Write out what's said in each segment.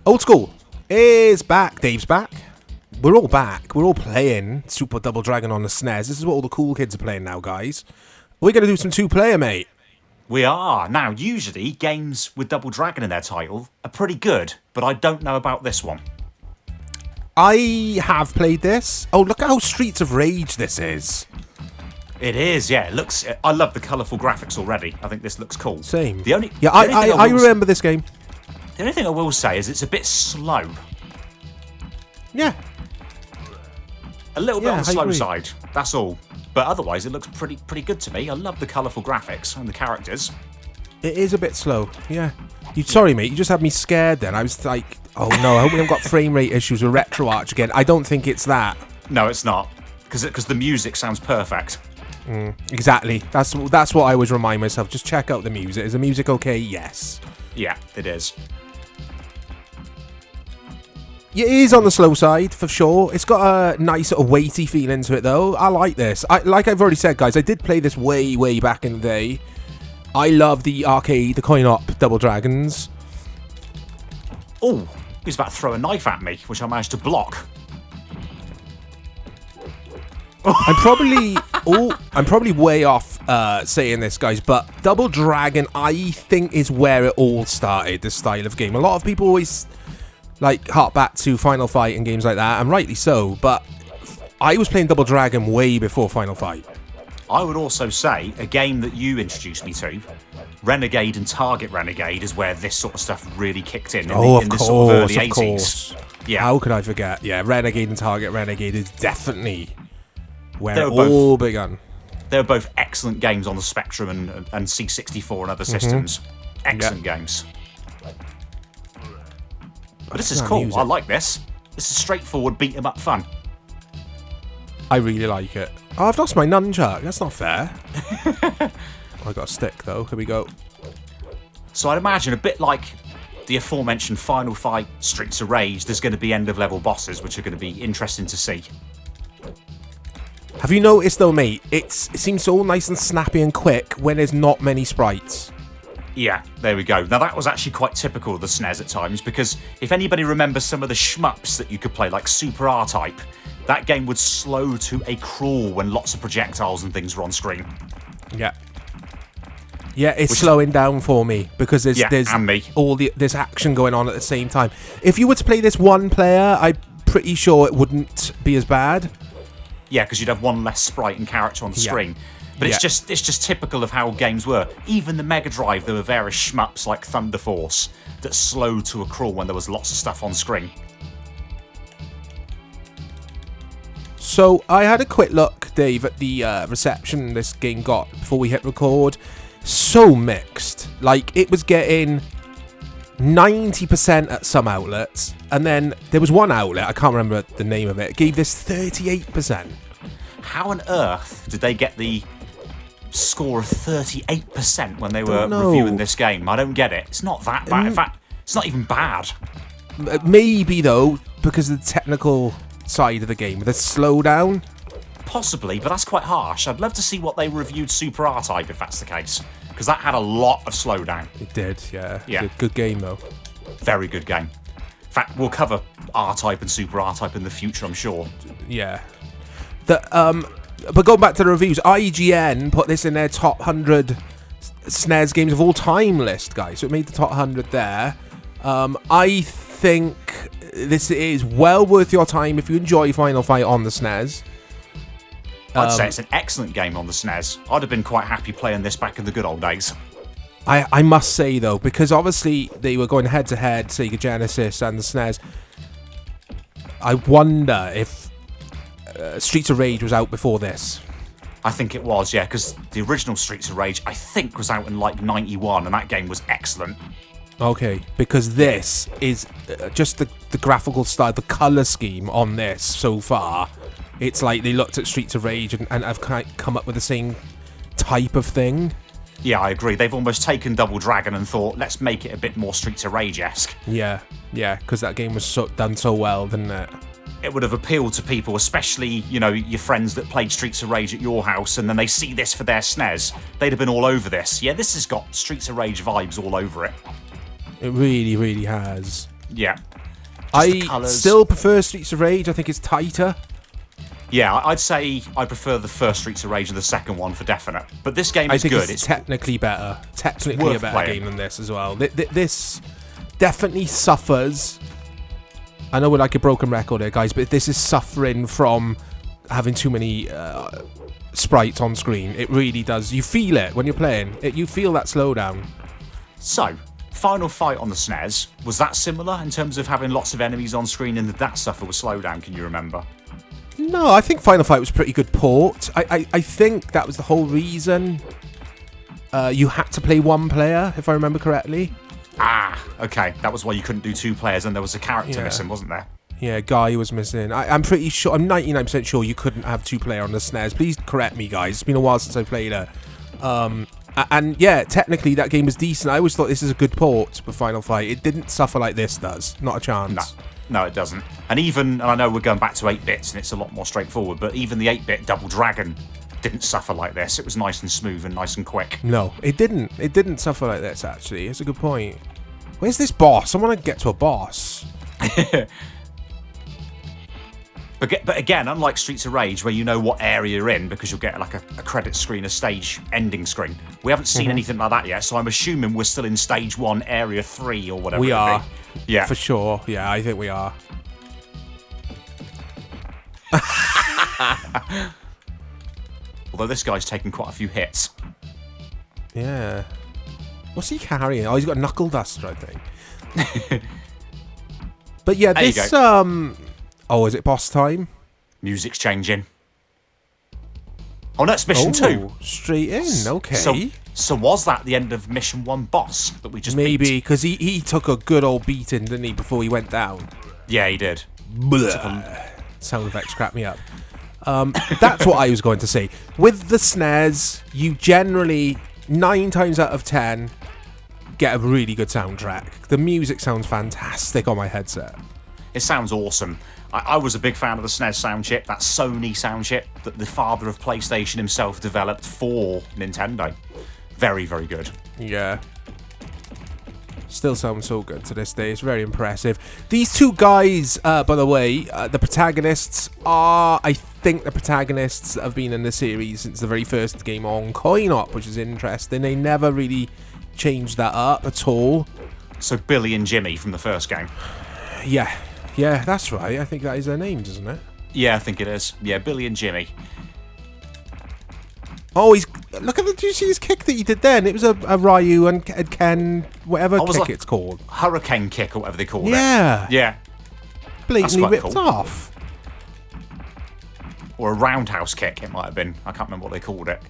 Old School is back. Dave's back. We're all back. We're all playing Super Double Dragon on the SNES. This is what all the cool kids are playing now, guys. We're going to do some two-player, mate. We are. Now, usually, games with Double Dragon in their title are pretty good, but I don't know about this one. I have played this. Oh, look at how Streets of Rage this is. It is, yeah. It looks. I love the colourful graphics already. I think this looks cool. Same. I remember this game. The only thing I will say is it's a bit slow. Yeah. A little bit on the slow side. That's all. But otherwise, it looks pretty good to me. I love the colourful graphics and the characters. It is a bit slow, yeah. Sorry, mate, you just had me scared then. I was like, oh no, I hope we haven't got frame rate issues with RetroArch again. I don't think it's that. No, it's not. Because the music sounds perfect. Exactly. That's what I always remind myself. Just check out the music. Is the music okay? Yes. Yeah, it is. It is on the slow side, for sure. It's got a nice sort of weighty feeling to it, though. I like this. Like I've already said, guys, I did play this way back in the day. I love the arcade, the coin-op Double Dragons. Oh, he was about to throw a knife at me, which I managed to block. I'm probably way off saying this, guys, but Double Dragon, I think, is where it all started, this style of game. A lot of people always hark back to Final Fight and games like that, and rightly so, but I was playing Double Dragon way before Final Fight. I would also say a game that you introduced me to, Renegade and Target Renegade, is where this sort of stuff really kicked in the sort of early 80s. Yeah. How could I forget? Yeah, Renegade and Target Renegade is definitely where it all began. They were both excellent games on the Spectrum and C64 and other systems. Excellent games. But this is cool. I like this. This is straightforward beat-em-up fun. I really like it. Oh, I've lost my nunchuck. That's not fair. I got a stick, though. Here we go. So I'd imagine a bit like the aforementioned Final Fight Streets of Rage, there's going to be end-of-level bosses, which are going to be interesting to see. Have you noticed, though, mate, it seems so nice and snappy and quick when there's not many sprites. Yeah, there we go. Now, that was actually quite typical of the SNES at times, because if anybody remembers some of the shmups that you could play, like Super R-Type, that game would slow to a crawl when lots of projectiles and things were on screen. Yeah. Yeah, it's slowing down for me, because there's this action going on at the same time. If you were to play this one player, I'm pretty sure it wouldn't be as bad. Yeah, because you'd have one less sprite and character on the screen. But it's just typical of how games were. Even the Mega Drive, there were various shmups like Thunder Force that slowed to a crawl when there was lots of stuff on screen. So I had a quick look, Dave, at the reception this game got before we hit record. So mixed. It was getting 90% at some outlets, and then there was one outlet, I can't remember the name of it, gave this 38%. How on earth did they get the score of 38% when they were reviewing this game? I don't get it. It's not that bad. In fact, it's not even bad. Maybe, though, because of the technical side of the game, the slowdown. Possibly, but that's quite harsh. I'd love to see what they reviewed Super R-Type if that's the case, because that had a lot of slowdown. It did, yeah. Good game, though. Very good game. In fact, we'll cover R-Type and Super R-Type in the future, I'm sure. Yeah. But going back to the reviews, IGN put this in their top 100 SNES games of all time list, guys. So it made the top 100 there. I think this is well worth your time if you enjoy Final Fight on the SNES. I'd say it's an excellent game on the SNES. I'd have been quite happy playing this back in the good old days. I must say, though, because obviously they were going head-to-head, Sega Genesis and the SNES, I wonder if Streets of Rage was out before this. I think it was, yeah, because the original Streets of Rage, I think, was out in 91, and that game was excellent. Okay, because this is just the graphical style, the colour scheme on this so far. It's like they looked at Streets of Rage and have come up with the same type of thing. Yeah, I agree. They've almost taken Double Dragon and thought, let's make it a bit more Streets of Rage-esque. Yeah, because that game was done so well, didn't it? It would have appealed to people, especially, your friends that played Streets of Rage at your house, and then they see this for their SNES. They'd have been all over this. Yeah, this has got Streets of Rage vibes all over it. It really, really has. Yeah. I colours. still prefer Streets of Rage. I think it's tighter. Yeah, I'd say I prefer the first Streets of Rage and the second one for definite. But this game is I think good. it's technically better. Technically worth a better playing. game than this as well. This definitely suffers. I know we're like a broken record here, guys, but this is suffering from having too many sprites on screen. It really does. You feel it when you're playing. You feel that slowdown. So, Final Fight on the SNES, was that similar in terms of having lots of enemies on screen, and did that suffer with slowdown? Can you remember? No, I think Final Fight was a pretty good port. I think that was the whole reason you had to play one player, if I remember correctly. Ah, okay. That was why you couldn't do two players, and there was a character Yeah. missing, wasn't there? Yeah, Guy was missing. I'm pretty sure, I'm 99% sure you couldn't have two player on the SNES. Please correct me, guys. It's been a while since I played it. And yeah, technically that game was decent. I always thought this is a good port for Final Fight. It didn't suffer like this does. Not a chance. No, it doesn't. And even, and I know we're going back to 8-bits and it's a lot more straightforward, but even the 8-bit Double Dragon didn't suffer like this. It was nice and smooth and nice and quick. No, it didn't. It didn't suffer like this, actually. It's a good point. Where's this boss? I want to get to a boss. But again, unlike Streets of Rage, where you know what area you're in because you'll get like a credit screen, a stage ending screen, we haven't seen anything like that yet, so I'm assuming we're still in stage 1, area 3 or whatever We it are. be. Yeah. For sure. Yeah, I think we are. Although this guy's taken quite a few hits. Yeah. What's he carrying? Oh, he's got a knuckle duster, I think. But yeah, There you this go. Oh, is it boss time? Music's changing. Oh no, it's mission 2. Straight in. Okay. So was that the end of mission 1 boss that we just beat? Maybe because he took a good old beating, didn't he, before he went down? Yeah, he did. Sound effects crap me up. That's what I was going to say. With the SNES, you generally 9 times out of 10 get a really good soundtrack. The music sounds fantastic on my headset. It sounds awesome. I was a big fan of the SNES sound chip, that Sony sound chip that the father of PlayStation himself developed for Nintendo. Very, very good. Yeah. Still sounds so good to this day. It's very impressive. These two guys, by the way, the protagonists are, I think, the protagonists that have been in the series since the very first game on Coin-Op, which is interesting. They never really changed that up at all. So Billy and Jimmy from the first game. Yeah. Yeah, that's right. I think that is their names, isn't it? Yeah, I think it is. Yeah, Billy and Jimmy. Oh, he's... Look at the... Did you see his kick that he did then? It was a Ryu and Ken... Whatever kick like it's called. Hurricane kick or whatever they called it. Yeah. Yeah. Blatantly quite ripped cool. off. Or a roundhouse kick, it might have been. I can't remember what they called it.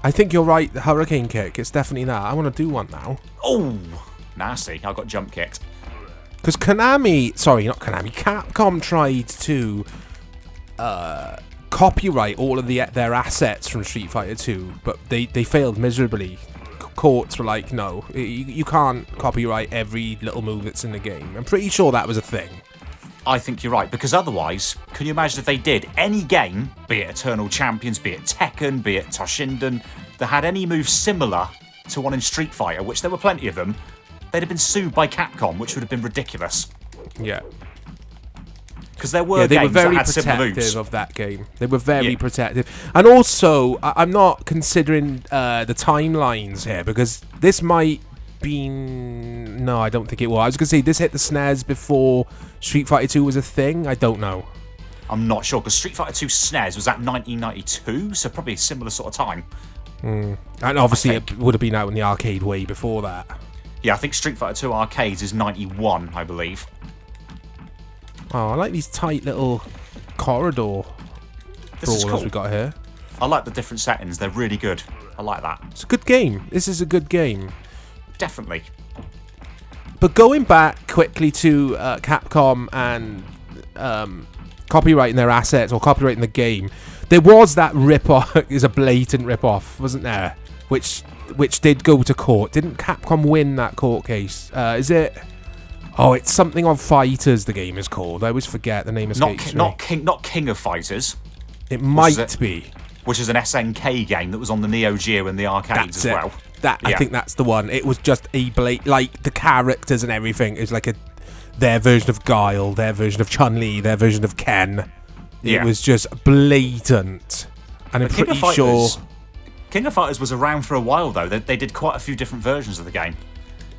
I think you're right. The Hurricane kick. It's definitely that. I want to do one now. Oh, nasty. I got jump kicked. Because Konami... Sorry, not Konami. Capcom tried to... copyright all of their assets from Street Fighter 2, but they failed miserably. Courts were like, no, you can't copyright every little move that's in the game. I'm pretty sure that was a thing. I think you're right, because otherwise, can you imagine if they did any game, be it Eternal Champions, be it Tekken, be it Toshinden, that had any move similar to one in Street Fighter, which there were plenty of them, they'd have been sued by Capcom, which would have been ridiculous. Yeah. Because there were they games were very that had similar moves. protective of that game. They were very protective. And also, I'm not considering the timelines here, because this might be... No, I don't think it was. I was going to say, this hit the SNES before Street Fighter 2 was a thing. I don't know. I'm not sure, because Street Fighter 2 SNES was at 1992, so probably a similar sort of time. And obviously it would have been out in the arcade way before that. Yeah, I think Street Fighter 2 Arcades is 91, I believe. Oh, I like these tight little corridor This is brawlers cool. we got here. I like the different settings, they're really good. I like that. It's a good game. This is a good game. Definitely. But going back quickly to Capcom and copyrighting their assets or copyrighting the game, there was that rip-off, is a blatant rip-off, wasn't there? Which did go to court. Didn't Capcom win that court case? Is it... Oh, it's something on Fighters, the game is called. I always forget the name escapes me. Not King of Fighters. It might be. Which is an SNK game that was on the Neo Geo and the arcades as well. I think that's the one. It was just a like the characters and everything is like a their version of Guile, their version of Chun-Li, their version of Ken. It Yeah. was just blatant. And I'm King pretty of sure... Fighters, King of Fighters was around for a while, though. They did quite a few different versions of the game.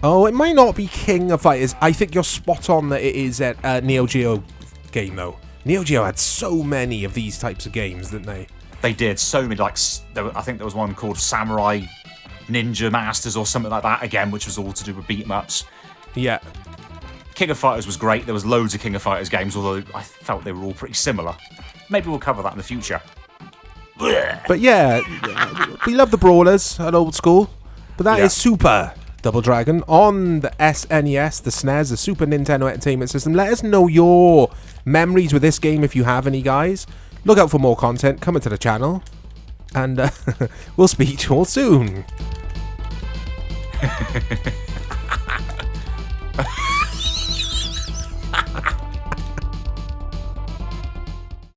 Oh, it might not be King of Fighters. I think you're spot on that it is a Neo Geo game, though. Neo Geo had so many of these types of games, didn't they? They did so many, like, I think there was one called Samurai Ninja Masters or something like that, again, which was all to do with beat-em-ups. Yeah. King of Fighters was great. There was loads of King of Fighters games, although I felt they were all pretty similar. Maybe we'll cover that in the future. But yeah, we love the brawlers at old school. But that is Super Double Dragon on the SNES, the SNES, the Super Nintendo Entertainment System. Let us know your memories with this game if you have any, guys. Look out for more content coming to the channel. And we'll speak to you all soon.